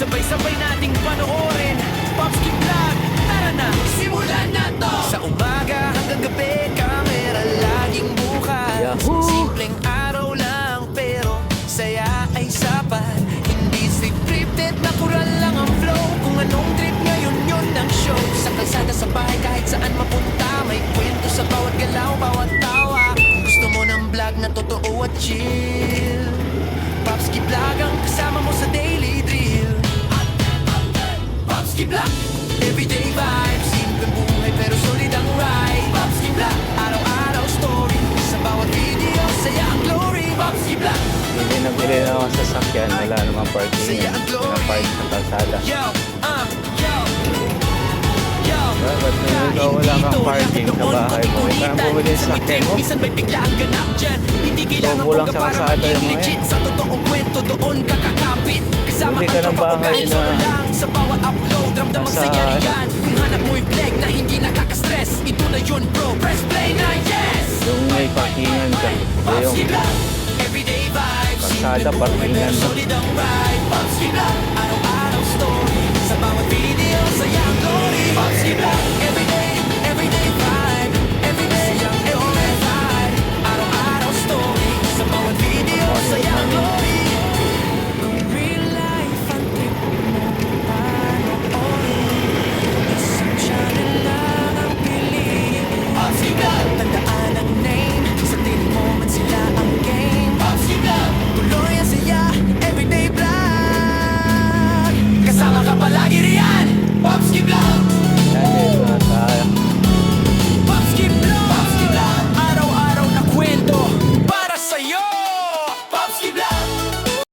Sabay-sabay nating panoorin Popski Vlog, tara na, simulan na to. Sa umaga hanggang gabi, kamera laging bukas. Yahoo! Simpleng araw lang pero saya ay sapat. Hindi scripted, natural lang ang flow. Kung anong trip ngayon yun ang show. Sa kalsada, sa bahay, kahit saan mapunta, may kwento sa bawat galaw, bawat tawa. Kung gusto mo ng vlog na totoo at chill, Popski Vlog ang kasama mo sa daily drill. Popski Vlog, everyday vibes, simpleng buhay pero solid ang ride. Popski Vlog, araw-araw story, sa bawat video, saya ang glory. Popski Vlog, Hindi nabili na ako sa sasakyan, wala namang parking saya yan. ang glory. Na-park sa kalsada. Yo, yo, Ba't ikaw wala kang parking sa bahay mo? Huwag kang bumili sa sasakyan mo. Minsan may bigla ang ganap dyan. Hindi kailangan Kulang ka sa para kalsada maging yung mga legit. Sa totoong kwento doon ka kakapit. Kasama Bumili ka ang ng tropa ko bahay kahit na solo lang. Sa bawat upload, ramdam ang nasa- saya yan. Kung hanap mo'y flag na hindi nakaka-stress, ito na yun bro, press play na yes. Yung may parkingan ka. Yung Popski Vlog, everyday vibes, kalsada, simple buhay parkingan pero mo. solid ang ride. Popski Vlog, araw-araw story, sa bawat video, saya ang glory. Popski Vlog, everyday